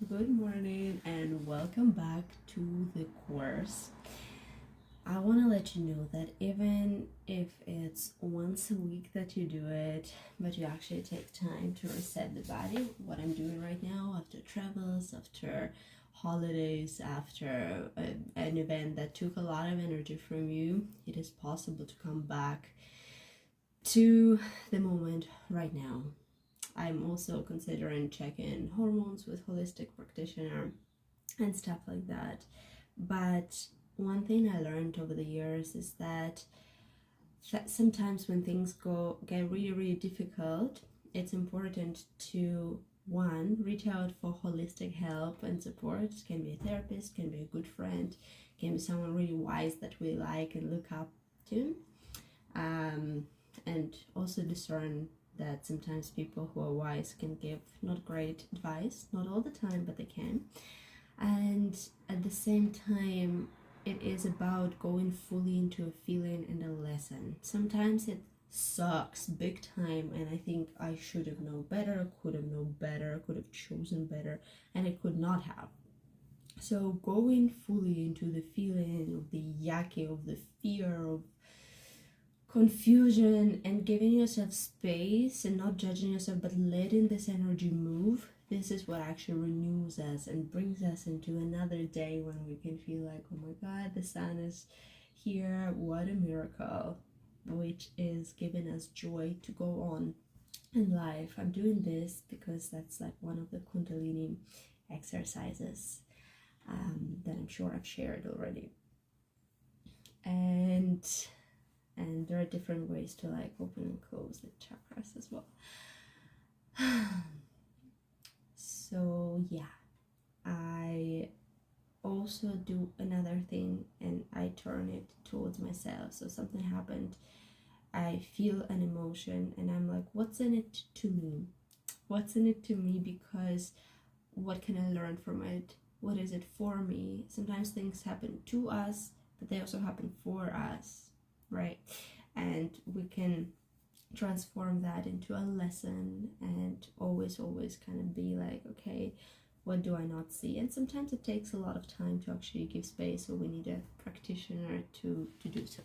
Good morning and welcome back to the course. I want to let you know that even if it's once a week that you do it, but you actually take time to reset the body, what I'm doing right now after travels, after holidays, after an event that took a lot of energy from you, it is possible to come back to the moment right now. I'm also considering checking hormones with holistic practitioner and stuff like that. But one thing I learned over the years is that sometimes when things get really difficult, it's important to one reach out for holistic help and support. It can be a therapist, can be a good friend, can be someone really wise that we like and look up to, and also discern that sometimes people who are wise can give not great advice, not all the time, but they can. And at the same time, it is about going fully into a feeling and a lesson. Sometimes it sucks big time, and I think I should have known better, could have known better, could have chosen better, and I could not have. So going fully into the feeling of the yucky, of the fear, of confusion, and giving yourself space and not judging yourself but letting this energy move, this is what actually renews us and brings us into another day when we can feel like, oh my god, the sun is here, what a miracle, which is giving us joy to go on in life. I'm doing this because that's like one of the Kundalini exercises that I'm sure I've shared already, and there are different ways to like open and close the chakras as well. So yeah, I also do another thing and I turn it towards myself. So something happened, I feel an emotion and I'm like, what's in it to me? What's in it to me? Because what can I learn from it? What is it for me? Sometimes things happen to us, but they also happen for us, right? And we can transform that into a lesson and always kind of be like, okay, what do I not see? And sometimes it takes a lot of time to actually give space, so we need a practitioner to do so.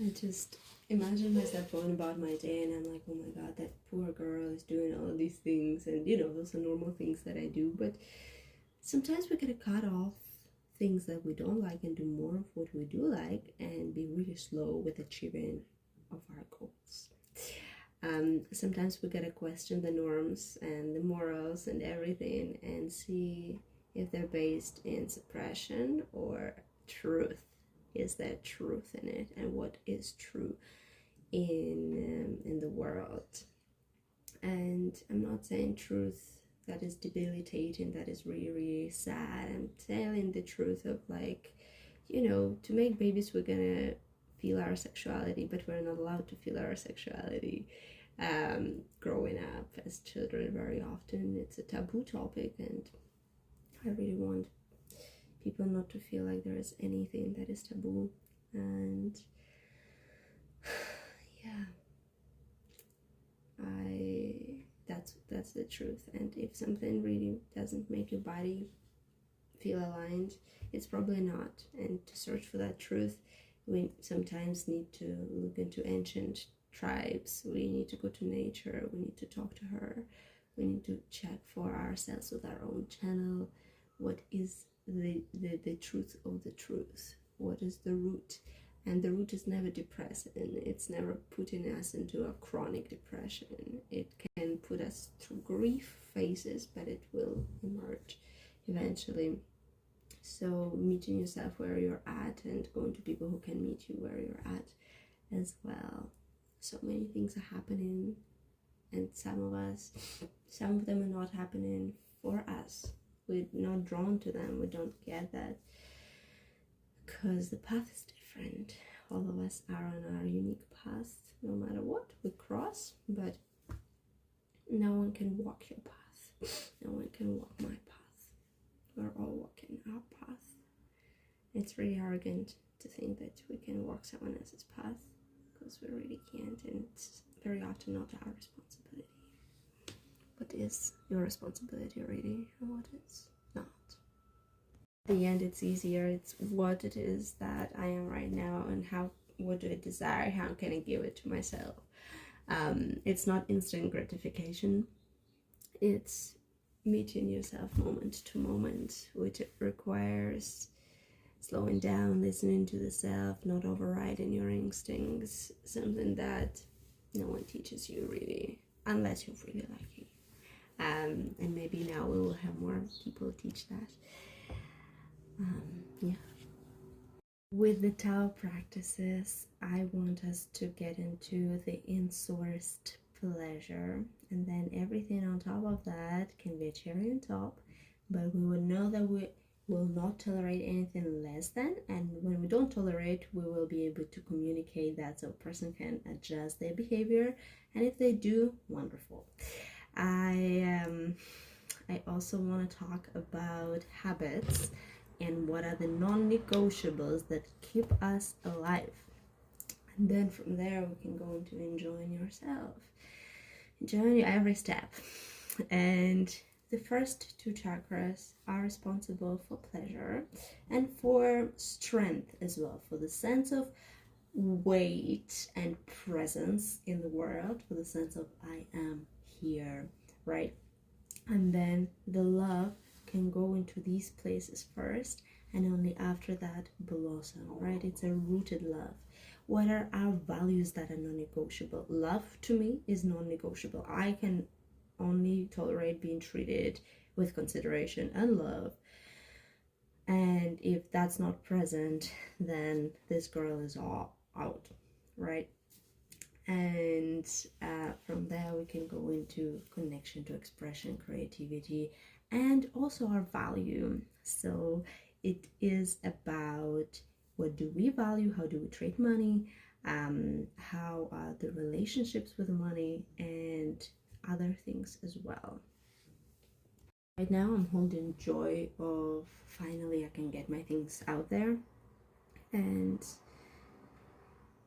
I just imagine myself going about my day and I'm like, oh my god, that poor girl is doing all of these things, and those are normal things that I do, but sometimes we gotta cut off things that we don't like and do more of what we do like and be really slow with achieving of our goals. Sometimes we gotta question the norms and the morals and everything and see if they're based in suppression or truth. Is there truth in it, and what is true in the world? And I'm not saying truth that is debilitating, that is really sad. I'm telling the truth of like, to make babies we're gonna feel our sexuality, but we're not allowed to feel our sexuality. Growing up as children, very often it's a taboo topic, and I really want people not to feel like there is anything that is taboo. And yeah, that's the truth. And if something really doesn't make your body feel aligned, it's probably not. And to search for that truth, we sometimes need to look into ancient tribes, we need to go to nature, we need to talk to her, we need to check for ourselves with our own channel. What is the truth of the truth? What is the root? And the root is never depressing, it's never putting us into a chronic depression. It can put us through grief phases, but it will emerge eventually. So meeting yourself where you're at and going to people who can meet you where you're at as well. So many things are happening, and some of them are not happening for us. We're not drawn to them, we don't get that, because the path is different. All of us are on our unique path, no matter what we cross, but no one can walk your path, no one can walk my path. We're all walking our path. It's really arrogant to think that we can walk someone else's path, because we really can't, and it's very often not our responsibility. what is your responsibility really and what is not. In the end, it's easier. It's what it is that I am right now and what do I desire, how can I give it to myself. It's not instant gratification, it's meeting yourself moment to moment, which requires slowing down, listening to the self, not overriding your instincts, something that no one teaches you really, unless you're really lucky. And maybe now we will have more people teach that. Yeah. With the Tao practices, I want us to get into the insourced pleasure, and then everything on top of that can be a cherry on top, but we will know that we will not tolerate anything less than, and when we don't tolerate, we will be able to communicate that so a person can adjust their behavior, and if they do, wonderful. I also want to talk about habits and what are the non-negotiables that keep us alive. And then from there we can go into enjoying yourself, enjoying every step. And the first two chakras are responsible for pleasure and for strength as well, for the sense of weight and presence in the world, for the sense of I am here, right? And then the love can go into these places first, and only after that blossom, right? It's a rooted love. What are our values that are non-negotiable? Love to me is non-negotiable. I can only tolerate being treated with consideration and love, and if that's not present, then this girl is all out, right? And from there we can go into connection to expression, creativity, and also our value. So it is about what do we value, how do we treat money, how are the relationships with money, and other things as well. Right now I'm holding joy of finally I can get my things out there, and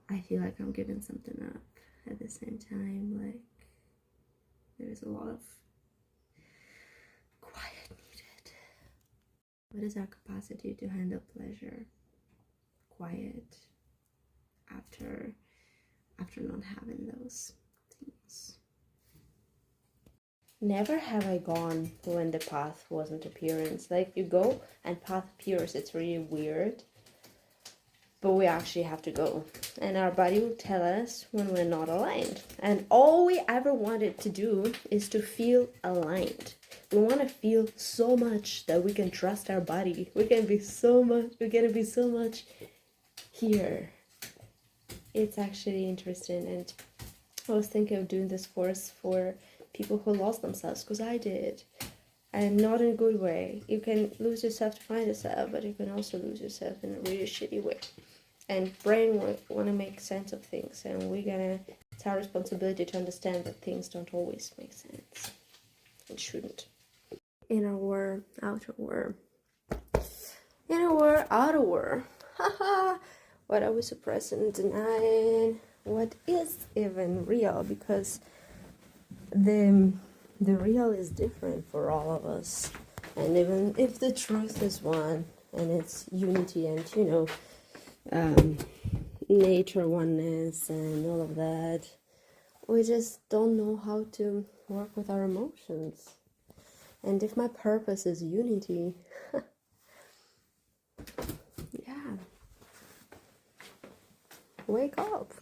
I feel like I'm giving something up at the same time. Like there's a lot of quiet needed. What is our capacity to handle pleasure, quiet, after not having those things? Never have I gone when the path wasn't appearance. Like you go and path appears, it's really weird, but we actually have to go, and our body will tell us when we're not aligned. And all we ever wanted to do is to feel aligned. We want to feel so much that we can trust our body. We're gonna be so much here. It's actually interesting, and I was thinking of doing this course for people who lost themselves, because I did, and not in a good way. You can lose yourself to find yourself, but you can also lose yourself in a really shitty way. And brain want to make sense of things, and it's our responsibility to understand that things don't always make sense and shouldn't. Inner war, outer war. Inner war, outer war. Haha. What are we suppressing and denying? What is even real? Because the real is different for all of us. And even if the truth is one, and it's unity and, nature oneness and all of that, we just don't know how to work with our emotions. And if my purpose is unity, yeah, wake up.